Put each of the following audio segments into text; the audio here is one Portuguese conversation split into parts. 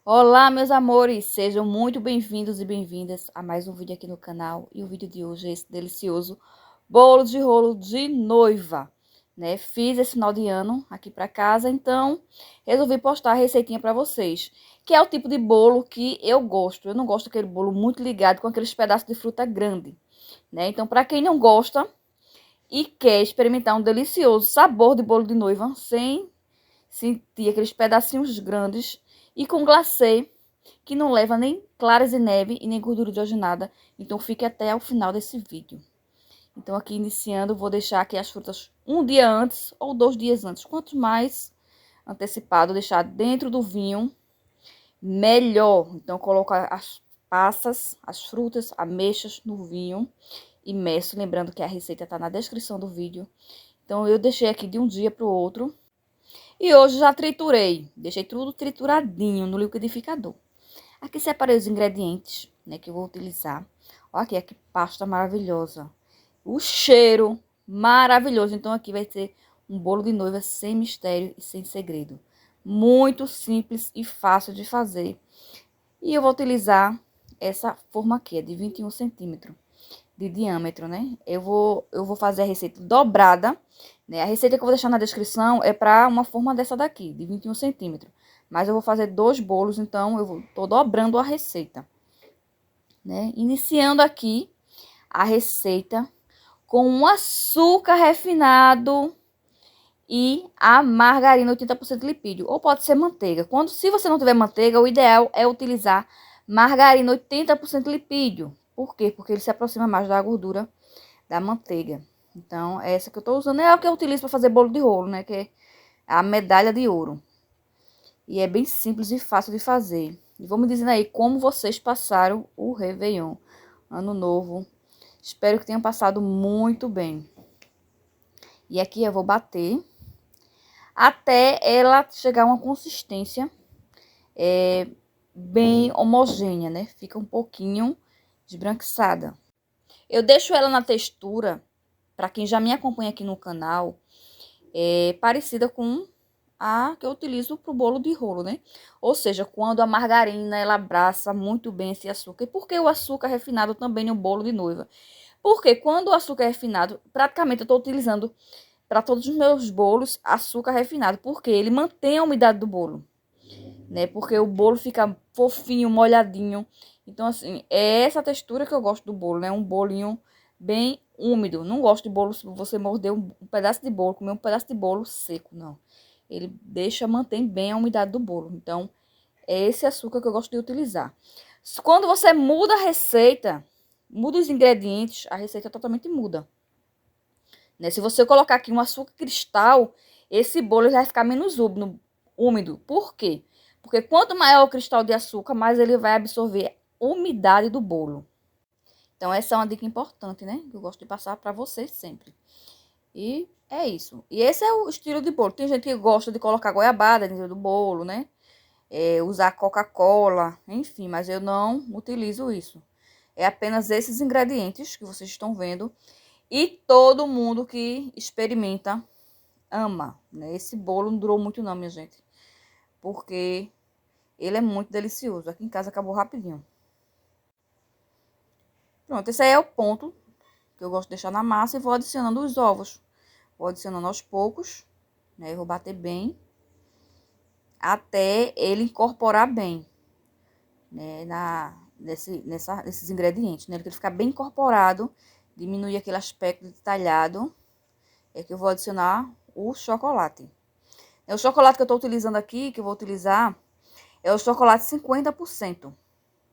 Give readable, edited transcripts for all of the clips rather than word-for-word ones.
Olá, meus amores, sejam muito bem-vindos e bem-vindas a mais um vídeo aqui no canal. E o vídeo de hoje é esse delicioso bolo de rolo de noiva, né? Fiz esse final de ano aqui para casa, então resolvi postar a receitinha para vocês, que é o tipo de bolo que eu gosto. Eu não gosto daquele bolo muito ligado com aqueles pedaços de fruta grande, né? Então, para quem não gosta e quer experimentar um delicioso sabor de bolo de noiva sem sentir aqueles pedacinhos grandes e com glacê que não leva nem claras de neve e nem gordura hidrogenada. Então fique até o final desse vídeo. Então aqui iniciando, vou deixar aqui as frutas um dia antes ou 2 dias antes. Quanto mais antecipado deixar dentro do vinho, melhor. Então coloco as passas, as frutas, ameixas no vinho e meço. Lembrando que a receita está na descrição do vídeo. Então eu deixei aqui de um dia para o outro. E hoje já triturei, deixei tudo trituradinho no liquidificador. Aqui separei os ingredientes, né, que eu vou utilizar. Olha aqui, que pasta maravilhosa. O cheiro maravilhoso. Então aqui vai ser um bolo de noiva sem mistério e sem segredo. Muito simples e fácil de fazer. E eu vou utilizar essa forma aqui, é de 21 centímetros de diâmetro, né? Eu vou fazer a receita dobrada, né? A receita que eu vou deixar na descrição é para uma forma dessa daqui, de 21 centímetros. Mas eu vou fazer 2 bolos, então tô dobrando a receita, né? Iniciando aqui a receita com um açúcar refinado e a margarina 80% lipídio, ou pode ser manteiga. Se você não tiver manteiga, o ideal é utilizar margarina 80% lipídio. Por quê? Porque ele se aproxima mais da gordura da manteiga. Então, é essa que eu tô usando. É a que eu utilizo para fazer bolo de rolo, né? Que é a medalha de ouro. E é bem simples e fácil de fazer. E vão me dizendo aí como vocês passaram o Réveillon, Ano Novo. Espero que tenham passado muito bem. E aqui eu vou bater até ela chegar a uma consistência bem homogênea, né? Fica um pouquinho esbranquiçada. Eu deixo ela na textura, para quem já me acompanha aqui no canal, parecida com a que eu utilizo para o bolo de rolo, né? Ou seja, quando a margarina, ela abraça muito bem esse açúcar. E por que o açúcar refinado também no bolo de noiva? Porque quando o açúcar é refinado, praticamente eu estou utilizando para todos os meus bolos açúcar refinado, porque ele mantém a umidade do bolo, né? Porque o bolo fica fofinho, molhadinho. Então, assim, é essa textura que eu gosto do bolo, né? Um bolinho bem úmido. Não gosto de bolo, se você morder um pedaço de bolo, comer um pedaço de bolo seco, não. Ele mantém bem a umidade do bolo. Então, é esse açúcar que eu gosto de utilizar. Quando você muda a receita, muda os ingredientes, a receita totalmente muda, né? Se você colocar aqui um açúcar cristal, esse bolo vai ficar menos úmido. Por quê? Porque quanto maior o cristal de açúcar, mais ele vai absorver a umidade do bolo. Então, essa é uma dica importante, né? Que eu gosto de passar para vocês sempre. E é isso. E esse é o estilo de bolo. Tem gente que gosta de colocar goiabada dentro do bolo, né? Usar Coca-Cola, enfim, mas eu não utilizo isso. É apenas esses ingredientes que vocês estão vendo. E todo mundo que experimenta ama, né? Esse bolo não durou muito não, minha gente. Porque ele é muito delicioso. Aqui em casa acabou rapidinho. Pronto, esse aí é o ponto que eu gosto de deixar na massa e vou adicionando os ovos. Vou adicionando aos poucos, né? Eu vou bater bem até ele incorporar bem, né? Nesses ingredientes, né? Ele ficar bem incorporado, diminuir aquele aspecto detalhado. É que eu vou adicionar o chocolate. O chocolate que eu tô utilizando aqui, que eu vou utilizar, é o chocolate 50%.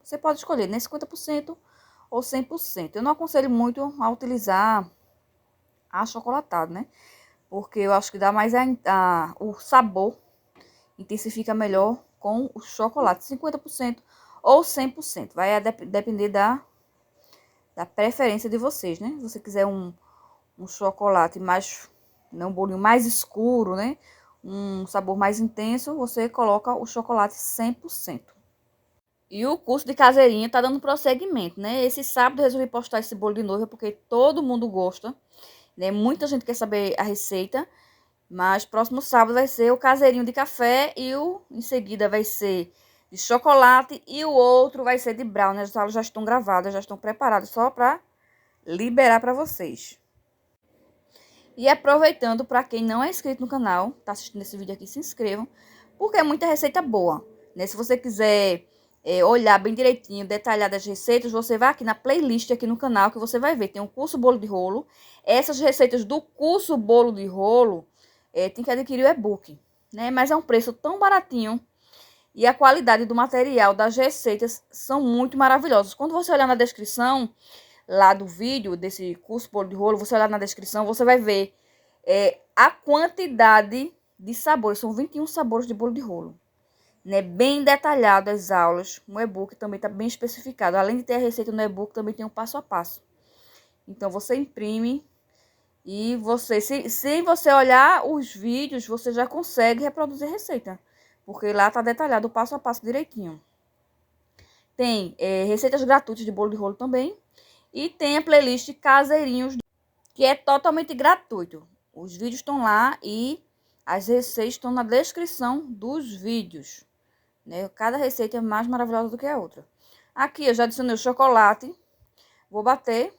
Você pode escolher, né? 50% ou 100%. Eu não aconselho muito a utilizar achocolatado, né? Porque eu acho que dá mais o sabor, intensifica melhor com o chocolate. 50% ou 100%. Vai depender da preferência de vocês, né? Se você quiser um chocolate mais, né, um bolinho mais escuro, né? Um sabor mais intenso, você coloca o chocolate 100%. E o curso de caseirinha tá dando prosseguimento, né? Esse sábado eu resolvi postar esse bolo de noiva porque todo mundo gosta, né? Muita gente quer saber a receita, mas próximo sábado vai ser o caseirinho de café e em seguida vai ser de chocolate e o outro vai ser de brownie. As aulas já estão gravadas, já estão preparadas só para liberar para vocês. E aproveitando, para quem não é inscrito no canal, tá assistindo esse vídeo aqui, se inscrevam, porque é muita receita boa, né? Se você quiser olhar bem direitinho, detalhar as receitas, você vai aqui na playlist aqui no canal, que você vai ver, tem um curso bolo de rolo. Essas receitas do curso bolo de rolo, tem que adquirir o e-book, né? Mas é um preço tão baratinho e a qualidade do material das receitas são muito maravilhosas. Quando você olhar na descrição lá do vídeo desse curso bolo de rolo, você olhar na descrição, você vai ver a quantidade de sabores. São 21 sabores de bolo de rolo, né? Bem detalhado as aulas. No e-book também está bem especificado. Além de ter a receita no e-book, também tem um passo a passo. Então, você imprime e você, se você olhar os vídeos, você já consegue reproduzir a receita. Porque lá está detalhado o passo a passo direitinho. Tem receitas gratuitas de bolo de rolo também. E tem a playlist Caseirinhos, que é totalmente gratuito. Os vídeos estão lá e as receitas estão na descrição dos vídeos, né? Cada receita é mais maravilhosa do que a outra. Aqui eu já adicionei o chocolate. Vou bater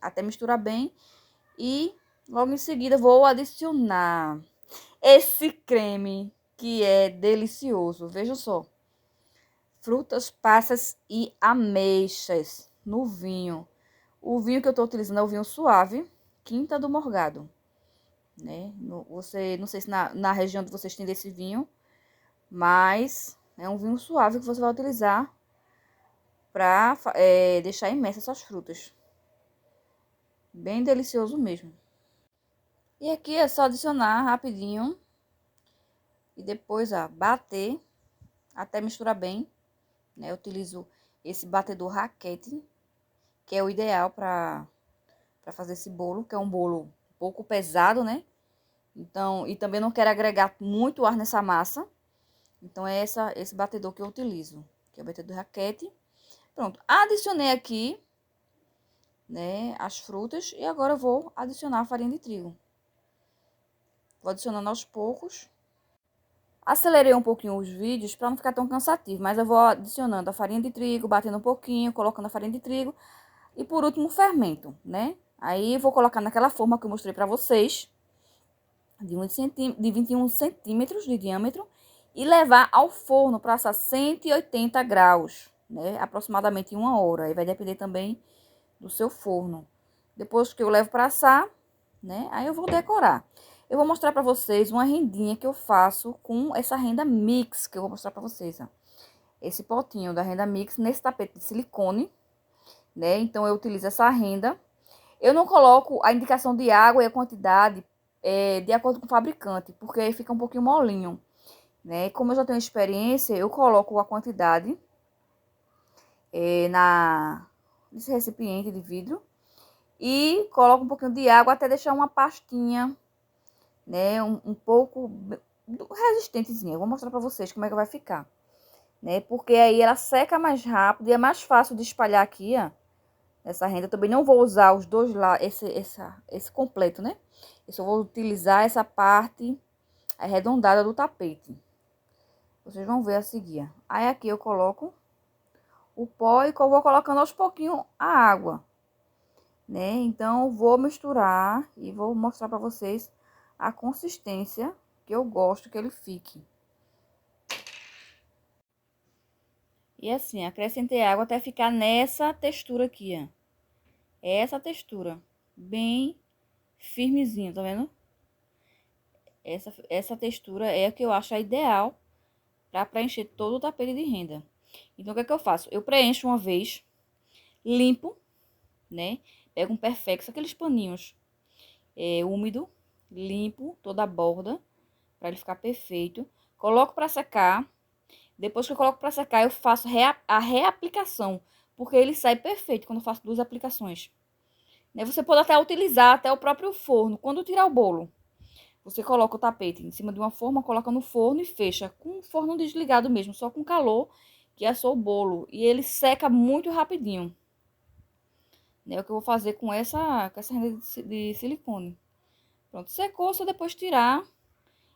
até misturar bem. E logo em seguida vou adicionar esse creme que é delicioso. Vejam só. Frutas, passas e ameixas no vinho. O vinho que eu tô utilizando é o vinho suave, Quinta do Morgado, né? Não sei se na região de vocês tem desse vinho, mas é um vinho suave que você vai utilizar para deixar imensas essas frutas. Bem delicioso mesmo. E aqui é só adicionar rapidinho e depois, bater até misturar bem, né? Eu utilizo esse batedor raquete, que é o ideal para fazer esse bolo, que é um bolo um pouco pesado, né? Então, e também não quero agregar muito ar nessa massa. Então, é esse batedor que eu utilizo, que é o batedor raquete. Pronto, adicionei aqui, né, as frutas e agora eu vou adicionar a farinha de trigo. Vou adicionando aos poucos. Acelerei um pouquinho os vídeos para não ficar tão cansativo, mas eu vou adicionando a farinha de trigo, batendo um pouquinho, colocando a farinha de trigo e por último o fermento, né? Aí vou colocar naquela forma que eu mostrei para vocês, de 21 centímetros de diâmetro, e levar ao forno para assar 180 graus, né? Aproximadamente 1 hora. Aí vai depender também do seu forno. Depois que eu levo para assar, né? Aí eu vou decorar. Eu vou mostrar para vocês uma rendinha que eu faço com essa renda mix, que eu vou mostrar para vocês, ó. Esse potinho da renda mix nesse tapete de silicone, né? Então eu utilizo essa renda. Eu não coloco a indicação de água e a quantidade de acordo com o fabricante, porque aí fica um pouquinho molinho, né? Como eu já tenho experiência, eu coloco a quantidade nesse recipiente de vidro e coloco um pouquinho de água até deixar uma pastinha, né? Um pouco resistentezinha. Eu vou mostrar para vocês como é que vai ficar, né? Porque aí ela seca mais rápido e é mais fácil de espalhar aqui, ó. Essa renda eu também não vou usar os dois lá, esse completo, né? Eu só vou utilizar essa parte arredondada do tapete. Vocês vão ver a seguir. Aí aqui eu coloco o pó e vou colocando aos pouquinhos a água, né? Então, eu vou misturar e vou mostrar para vocês a consistência que eu gosto que ele fique. E assim, acrescentei água até ficar nessa textura aqui, ó. Essa textura, bem firmezinho, tá vendo? Essa textura é a que eu acho a ideal para preencher todo o tapete de renda. Então, o que é que eu faço? Eu preencho uma vez, limpo, né? Pego um Perfex, aqueles paninhos úmido, limpo toda a borda para ele ficar perfeito. Coloco para secar. Depois que eu coloco para secar, eu faço a reaplicação, porque ele sai perfeito quando eu faço 2 aplicações. Né? Você pode até utilizar até o próprio forno. Quando tirar o bolo, você coloca o tapete em cima de uma forma, coloca no forno e fecha com o forno desligado mesmo, só com calor que assou o bolo. E ele seca muito rapidinho. É o que eu vou fazer com essa renda de silicone. Pronto, secou, só depois tirar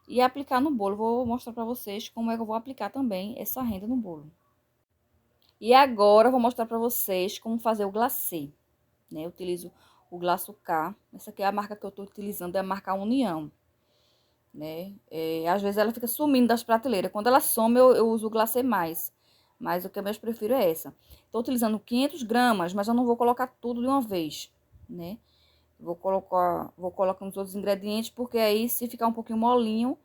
e aplicar no bolo. Vou mostrar pra vocês como é que eu vou aplicar também essa renda no bolo. E agora eu vou mostrar pra vocês como fazer o glacê, né? Eu utilizo o Glaçucar. Essa aqui é a marca que eu tô utilizando, é a marca União, né? Às vezes ela fica sumindo das prateleiras. Quando ela some, eu uso o glacê mais. Mas o que eu mais prefiro é essa. Tô utilizando 500 gramas, mas eu não vou colocar tudo de uma vez, né? Vou colocando os outros ingredientes, porque aí se ficar um pouquinho molinho,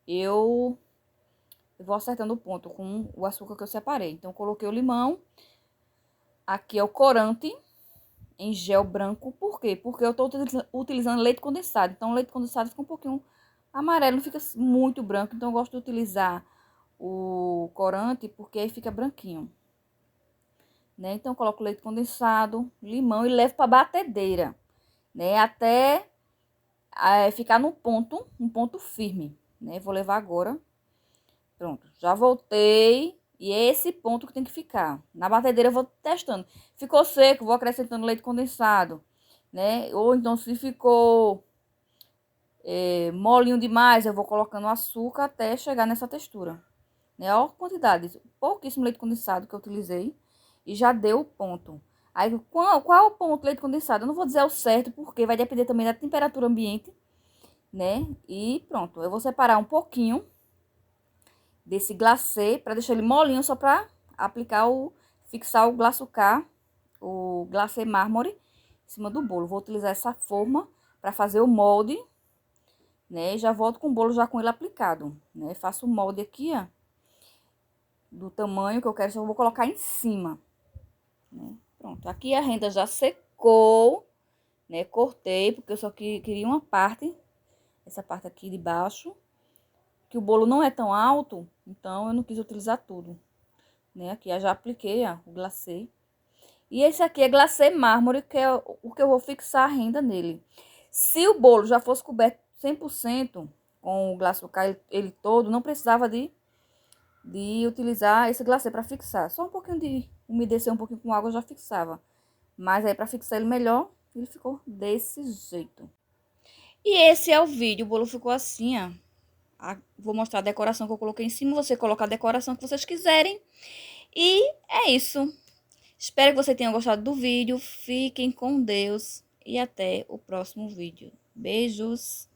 eu vou acertando o ponto com o açúcar que eu separei. Então, coloquei o limão. Aqui é o corante em gel branco. Por quê? Porque eu tô utilizando leite condensado. Então, o leite condensado fica um pouquinho amarelo, não fica muito branco. Então, eu gosto de utilizar o corante, porque aí fica branquinho, né? Então, eu coloco leite condensado, limão e levo pra batedeira, né? Até ficar no ponto, um ponto firme, né? Vou levar agora. Pronto, já voltei. E é esse ponto que tem que ficar. Na batedeira eu vou testando. Ficou seco, vou acrescentando leite condensado, né? Ou então se ficou molinho demais, eu vou colocando açúcar até chegar nessa textura, né? Olha a quantidade, pouquíssimo leite condensado que eu utilizei e já deu o ponto. Aí, qual é o ponto do leite condensado? Eu não vou dizer o certo, porque vai depender também da temperatura ambiente, né? E pronto, eu vou separar um pouquinho desse glacê para deixar ele molinho, só para aplicar fixar o glaçucar, o glacê mármore em cima do bolo. Vou utilizar essa forma para fazer o molde, né? E já volto com o bolo já com ele aplicado, né? Faço o molde aqui, ó, do tamanho que eu quero, só vou colocar em cima, né? Pronto, aqui a renda já secou, né? Cortei, porque eu só queria uma parte, essa parte aqui de baixo, que o bolo não é tão alto, então eu não quis utilizar tudo, né? Aqui eu já apliquei, ó, o glacê. E esse aqui é glacê mármore, que é o que eu vou fixar a renda nele. Se o bolo já fosse coberto 100% com o glaçucar ele todo, não precisava de utilizar esse glacê para fixar. Só um pouquinho de umedecer um pouquinho com água já fixava. Mas aí para fixar ele melhor, ele ficou desse jeito. E esse é o vídeo, o bolo ficou assim, ó. Vou mostrar a decoração que eu coloquei em cima, você coloca a decoração que vocês quiserem. E é isso. Espero que você tenha gostado do vídeo. Fiquem com Deus e até o próximo vídeo. Beijos!